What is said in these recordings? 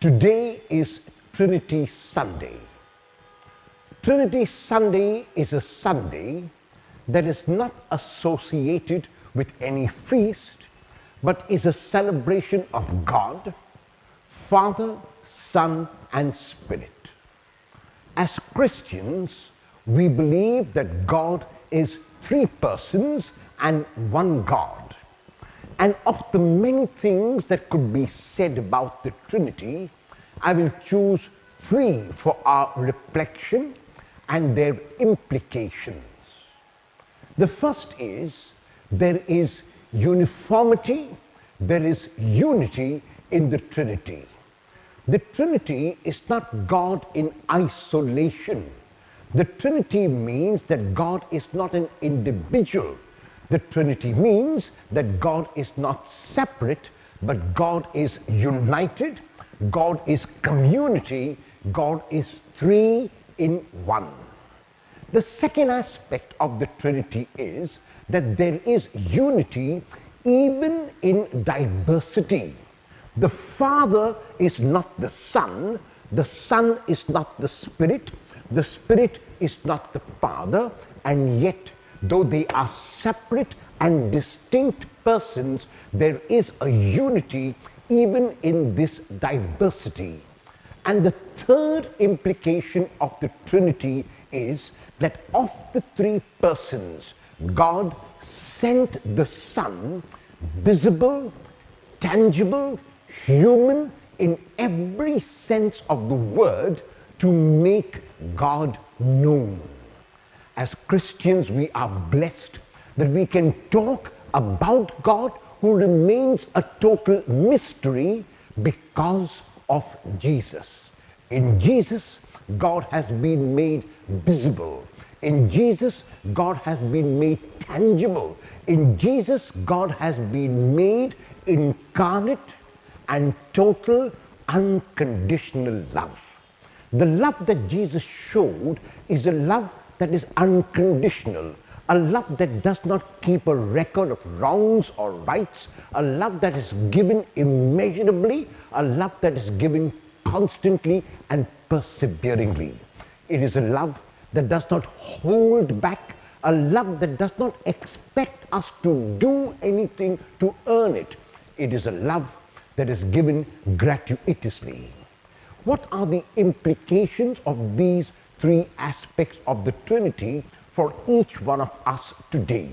Today is Trinity Sunday. Trinity Sunday is a Sunday that is not associated with any feast, but is a celebration of God, Father, Son, and Spirit. As Christians, we believe that God is three persons and one God. And of the many things that could be said about the Trinity, I will choose three for our reflection and their implications. The first is, there is uniformity, there is unity in the Trinity. The Trinity is not God in isolation. The Trinity means that God is not an individual. The Trinity means that God is not separate, but God is united, God is community, God is three in one. The second aspect of the Trinity is that there is unity even in diversity. The Father is not the Son is not the Spirit is not the Father, and yet, though they are separate and distinct persons, there is a unity even in this diversity. And the third implication of the Trinity is that of the three persons, God sent the Son, visible, tangible, human in every sense of the word, to make God known. As Christians, we are blessed that we can talk about God, who remains a total mystery because of Jesus. In Jesus, God has been made visible. In Jesus, God has been made tangible. In Jesus, God has been made incarnate and total unconditional love. The love that Jesus showed is a love that is unconditional, a love that does not keep a record of wrongs or rights, a love that is given immeasurably, a love that is given constantly and perseveringly. It is a love that does not hold back, a love that does not expect us to do anything to earn it. It is a love that is given gratuitously. What are the implications of these three aspects of the Trinity for each one of us today?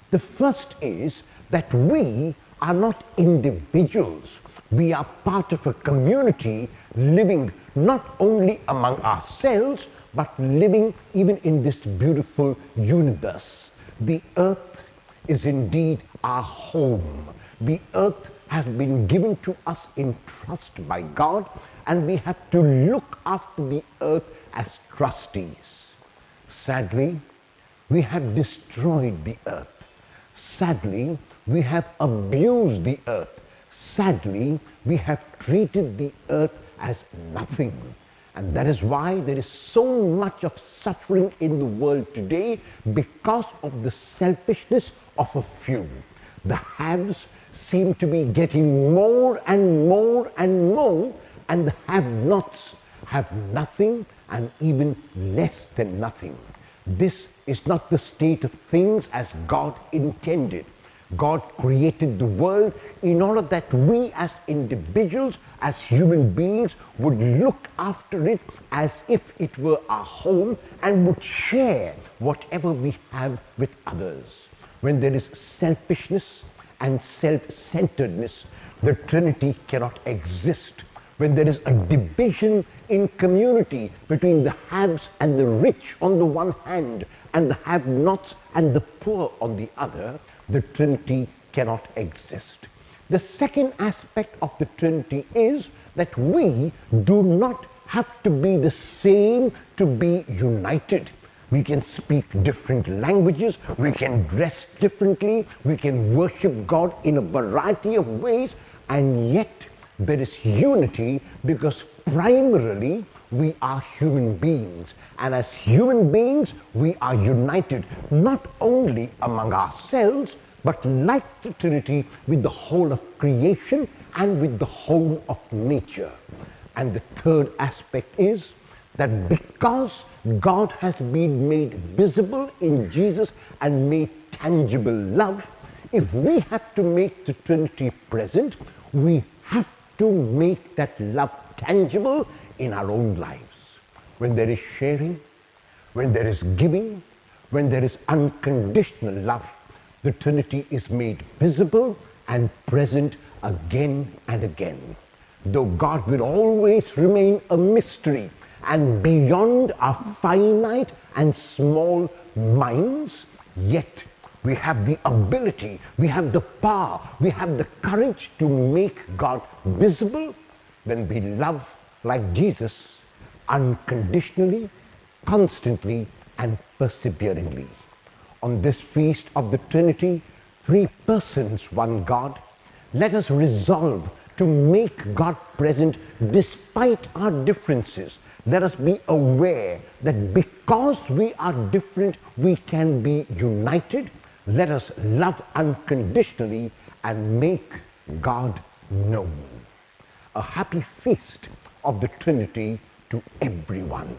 The first is that we are not individuals. We are part of a community, living not only among ourselves, but living even in this beautiful universe. The earth is indeed our home. The earth has been given to us in trust by God, and we have to look after the earth as trustees. Sadly, we have destroyed the earth. Sadly, we have abused the earth. Sadly, we have treated the earth as nothing. And that is why there is so much of suffering in the world today, because of the selfishness of a few. The haves seem to be getting more and more and more, and the have-nots have nothing and even less than nothing. This is not the state of things as God intended. God created the world in order that we as individuals, as human beings, would look after it as if it were our home and would share whatever we have with others. When there is selfishness and self-centeredness, the Trinity cannot exist. When there is a division in community between the haves and the rich on the one hand, and the have-nots and the poor on the other, the Trinity cannot exist. The second aspect of the Trinity is that we do not have to be the same to be united. We can speak different languages, we can dress differently, we can worship God in a variety of ways, and yet there is unity because primarily we are human beings, and as human beings we are united not only among ourselves, but like the Trinity, with the whole of creation and with the whole of nature. And the third aspect is that because God has been made visible in Jesus and made tangible love, if we have to make the Trinity present, we have to make that love tangible in our own lives. When there is sharing, when there is giving, when there is unconditional love, the Trinity is made visible and present again and again. Though God will always remain a mystery and beyond our finite and small minds, yet we have the ability, we have the power, we have the courage to make God visible when we love like Jesus, unconditionally, constantly, and perseveringly. On this feast of the Trinity, 3 persons, one God, let us resolve to make God present despite our differences. Let us be aware that because we are different, we can be united. Let us love unconditionally and make God known. A happy feast of the Trinity to everyone.